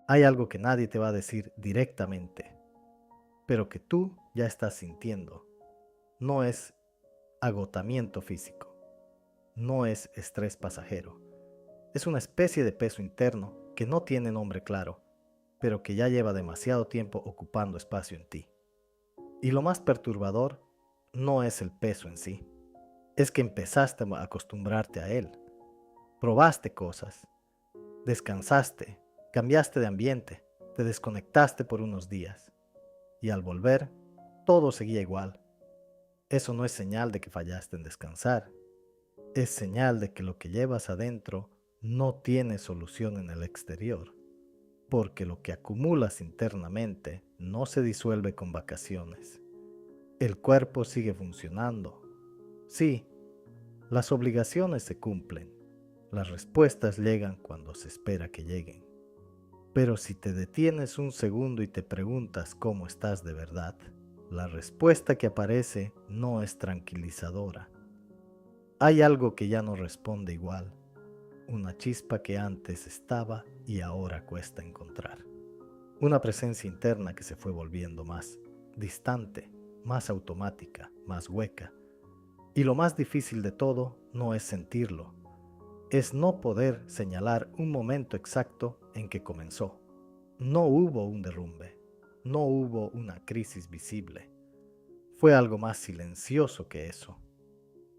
Hay algo que nadie te va a decir directamente, pero que tú ya estás sintiendo. No es agotamiento físico, no es estrés pasajero. Es una especie de peso interno que no tiene nombre claro, pero que ya lleva demasiado tiempo ocupando espacio en ti. Y lo más perturbador no es el peso en sí, es que empezaste a acostumbrarte a él. Probaste cosas, descansaste, cambiaste de ambiente, te desconectaste por unos días y al volver todo seguía igual. Eso no es señal de que fallaste en descansar, es señal de que lo que llevas adentro no tiene solución en el exterior, porque lo que acumulas internamente no se disuelve con vacaciones. El cuerpo sigue funcionando. Sí, las obligaciones se cumplen, las respuestas llegan cuando se espera que lleguen. Pero si te detienes un segundo y te preguntas cómo estás de verdad, la respuesta que aparece no es tranquilizadora. Hay algo que ya no responde igual, una chispa que antes estaba y ahora cuesta encontrar. Una presencia interna que se fue volviendo más distante, más automática, más hueca. Y lo más difícil de todo no es sentirlo, es no poder señalar un momento exacto en que comenzó. No hubo un derrumbe, no hubo una crisis visible. Fue algo más silencioso que eso.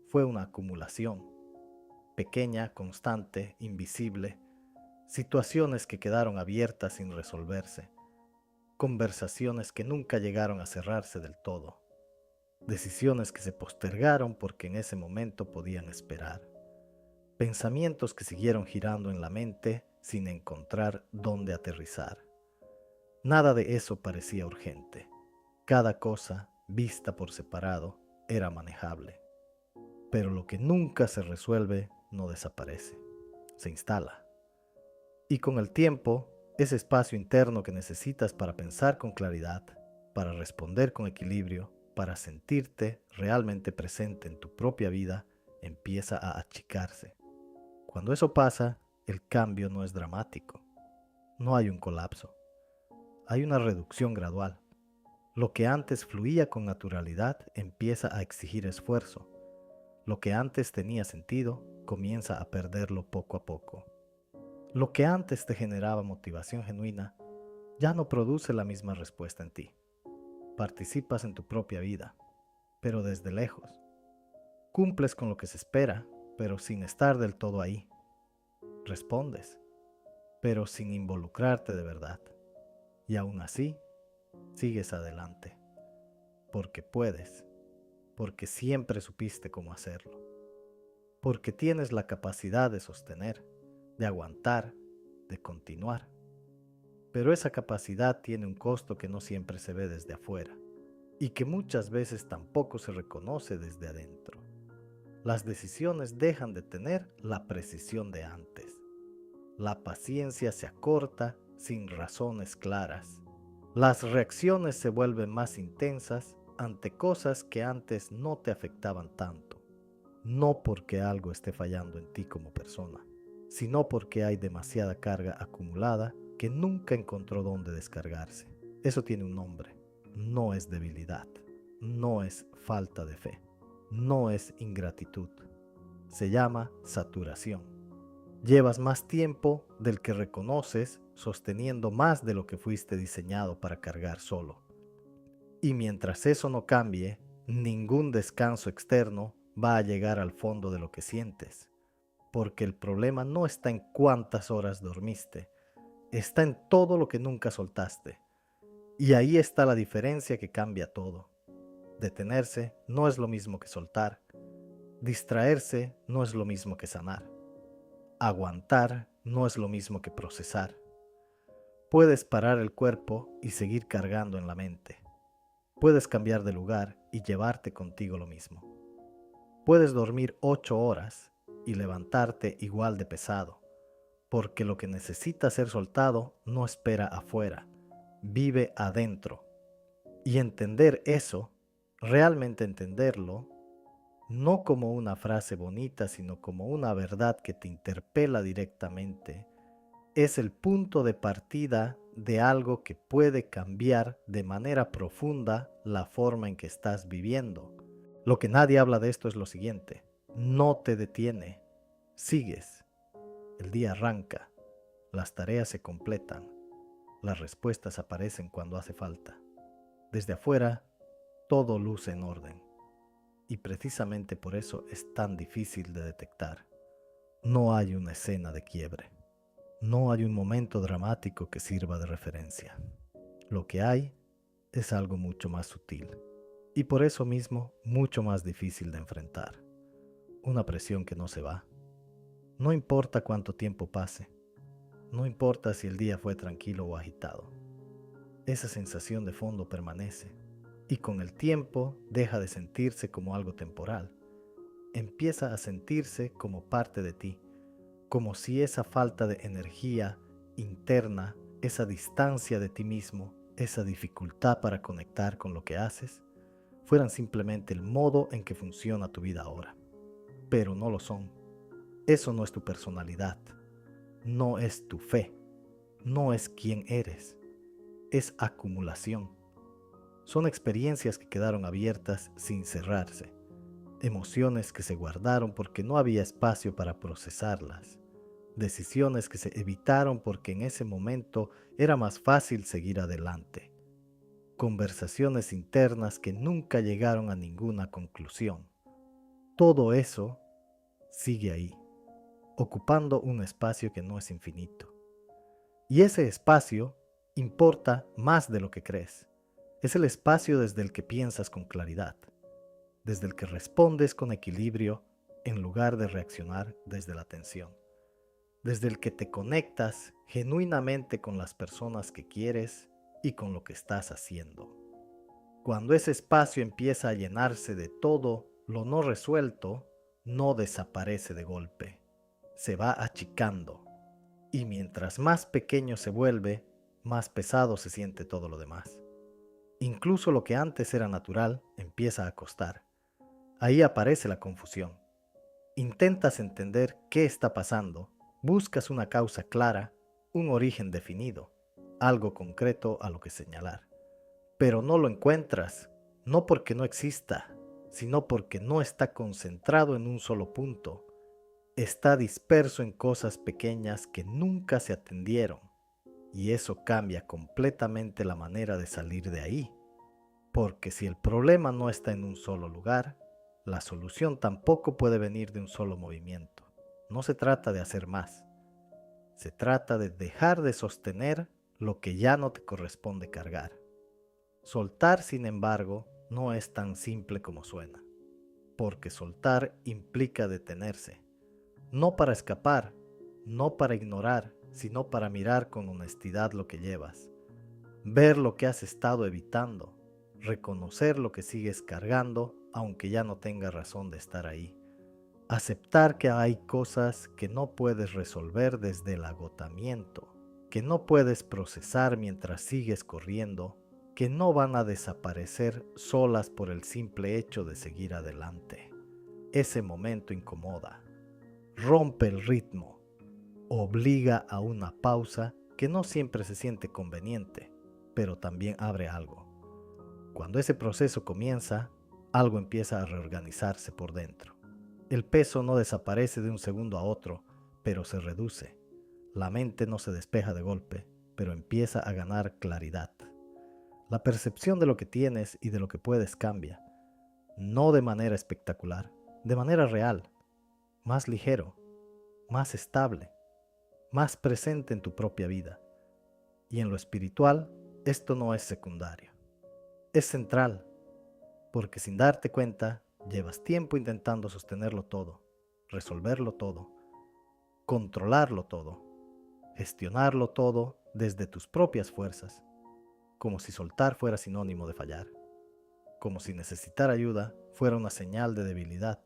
Fue una acumulación, pequeña, constante, invisible, situaciones que quedaron abiertas sin resolverse, conversaciones que nunca llegaron a cerrarse del todo, decisiones que se postergaron porque en ese momento podían esperar, pensamientos que siguieron girando en la mente sin encontrar dónde aterrizar. Nada de eso parecía urgente. Cada cosa, vista por separado, era manejable. Pero lo que nunca se resuelve no desaparece, se instala. Y con el tiempo, ese espacio interno que necesitas para pensar con claridad, para responder con equilibrio, para sentirte realmente presente en tu propia vida, empieza a achicarse. Cuando eso pasa, el cambio no es dramático. No hay un colapso. Hay una reducción gradual. Lo que antes fluía con naturalidad empieza a exigir esfuerzo. Lo que antes tenía sentido comienza a perderlo poco a poco. Lo que antes te generaba motivación genuina ya no produce la misma respuesta en ti. Participas en tu propia vida, pero desde lejos. Cumples con lo que se espera, pero sin estar del todo ahí. Respondes, pero sin involucrarte de verdad. Y aún así, sigues adelante, porque puedes, porque siempre supiste cómo hacerlo, porque tienes la capacidad de sostener, de aguantar, de continuar. Pero esa capacidad tiene un costo que no siempre se ve desde afuera y que muchas veces tampoco se reconoce desde adentro. Las decisiones dejan de tener la precisión de antes. La paciencia se acorta sin razones claras. Las reacciones se vuelven más intensas ante cosas que antes no te afectaban tanto. No porque algo esté fallando en ti como persona, sino porque hay demasiada carga acumulada que nunca encontró dónde descargarse. Eso tiene un nombre. No es debilidad, no es falta de fe, no es ingratitud. Se llama saturación. Llevas más tiempo del que reconoces sosteniendo más de lo que fuiste diseñado para cargar solo. Y mientras eso no cambie, ningún descanso externo va a llegar al fondo de lo que sientes, porque el problema no está en cuántas horas dormiste, está en todo lo que nunca soltaste. Y ahí está la diferencia que cambia todo. Detenerse no es lo mismo que soltar, distraerse no es lo mismo que sanar, aguantar no es lo mismo que procesar. Puedes parar el cuerpo y seguir cargando en la mente. Puedes cambiar de lugar y llevarte contigo lo mismo. Puedes dormir 8 horas y levantarte igual de pesado, porque lo que necesita ser soltado no espera afuera, vive adentro. Y entender eso, realmente entenderlo, no como una frase bonita, sino como una verdad que te interpela directamente, es el punto de partida de algo que puede cambiar de manera profunda la forma en que estás viviendo. Lo que nadie habla de esto es lo siguiente: no te detiene, sigues, el día arranca, las tareas se completan, las respuestas aparecen cuando hace falta. Desde afuera, todo luce en orden, y precisamente por eso es tan difícil de detectar. No hay una escena de quiebre. No hay un momento dramático que sirva de referencia. Lo que hay es algo mucho más sutil y por eso mismo mucho más difícil de enfrentar. Una presión que no se va. No importa cuánto tiempo pase. No importa si el día fue tranquilo o agitado. Esa sensación de fondo permanece y con el tiempo deja de sentirse como algo temporal. Empieza a sentirse como parte de ti, como si esa falta de energía interna, esa distancia de ti mismo, esa dificultad para conectar con lo que haces, fueran simplemente el modo en que funciona tu vida ahora. Pero no lo son. Eso no es tu personalidad, no es tu fe, no es quién eres, es acumulación. Son experiencias que quedaron abiertas sin cerrarse, emociones que se guardaron porque no había espacio para procesarlas. Decisiones que se evitaron porque en ese momento era más fácil seguir adelante. Conversaciones internas que nunca llegaron a ninguna conclusión. Todo eso sigue ahí, ocupando un espacio que no es infinito. Y ese espacio importa más de lo que crees. Es el espacio desde el que piensas con claridad, desde el que respondes con equilibrio en lugar de reaccionar desde la tensión, desde el que te conectas genuinamente con las personas que quieres y con lo que estás haciendo. Cuando ese espacio empieza a llenarse de todo lo no resuelto, no desaparece de golpe, se va achicando, y mientras más pequeño se vuelve, más pesado se siente todo lo demás. Incluso lo que antes era natural empieza a costar. Ahí aparece la confusión. Intentas entender qué está pasando, buscas una causa clara, un origen definido, algo concreto a lo que señalar. Pero no lo encuentras, no porque no exista, sino porque no está concentrado en un solo punto. Está disperso en cosas pequeñas que nunca se atendieron, y eso cambia completamente la manera de salir de ahí. Porque si el problema no está en un solo lugar, la solución tampoco puede venir de un solo movimiento. No se trata de hacer más. Se trata de dejar de sostener lo que ya no te corresponde cargar. Soltar, sin embargo, no es tan simple como suena. Porque soltar implica detenerse. No para escapar, no para ignorar, sino para mirar con honestidad lo que llevas. Ver lo que has estado evitando. Reconocer lo que sigues cargando, aunque ya no tenga razón de estar ahí. Aceptar que hay cosas que no puedes resolver desde el agotamiento, que no puedes procesar mientras sigues corriendo, que no van a desaparecer solas por el simple hecho de seguir adelante. Ese momento incomoda, rompe el ritmo, obliga a una pausa que no siempre se siente conveniente, pero también abre algo. Cuando ese proceso comienza, algo empieza a reorganizarse por dentro. El peso no desaparece de un segundo a otro, pero se reduce. La mente no se despeja de golpe, pero empieza a ganar claridad. La percepción de lo que tienes y de lo que puedes cambia, no de manera espectacular, de manera real, más ligero, más estable, más presente en tu propia vida. Y en lo espiritual, esto no es secundario, es central. Porque sin darte cuenta, llevas tiempo intentando sostenerlo todo, resolverlo todo, controlarlo todo, gestionarlo todo desde tus propias fuerzas, como si soltar fuera sinónimo de fallar, como si necesitar ayuda fuera una señal de debilidad,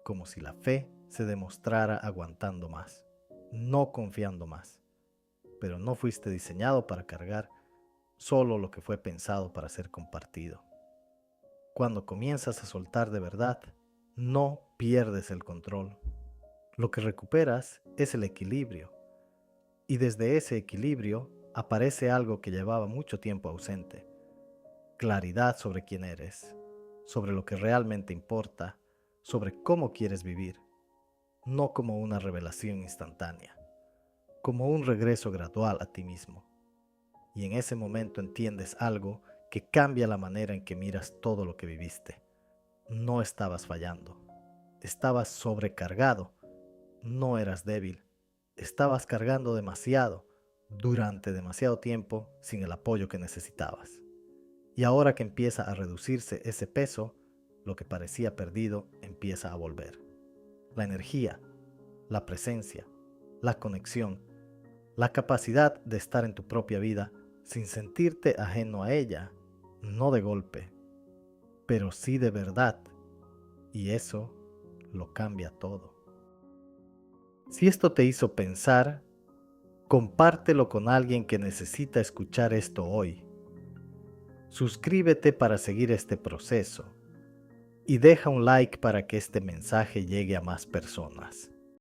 como si la fe se demostrara aguantando más, no confiando más. Pero no fuiste diseñado para cargar solo lo que fue pensado para ser compartido. Cuando comienzas a soltar de verdad, no pierdes el control. Lo que recuperas es el equilibrio. Y desde ese equilibrio aparece algo que llevaba mucho tiempo ausente: claridad sobre quién eres, sobre lo que realmente importa, sobre cómo quieres vivir, no como una revelación instantánea, como un regreso gradual a ti mismo. Y en ese momento entiendes algo que cambia la manera en que miras todo lo que viviste. No estabas fallando, estabas sobrecargado, no eras débil, estabas cargando demasiado, durante demasiado tiempo, sin el apoyo que necesitabas. Y ahora que empieza a reducirse ese peso, lo que parecía perdido empieza a volver. La energía, la presencia, la conexión, la capacidad de estar en tu propia vida sin sentirte ajeno a ella, no de golpe, pero sí de verdad. Y eso lo cambia todo. Si esto te hizo pensar, compártelo con alguien que necesita escuchar esto hoy. Suscríbete para seguir este proceso y deja un like para que este mensaje llegue a más personas.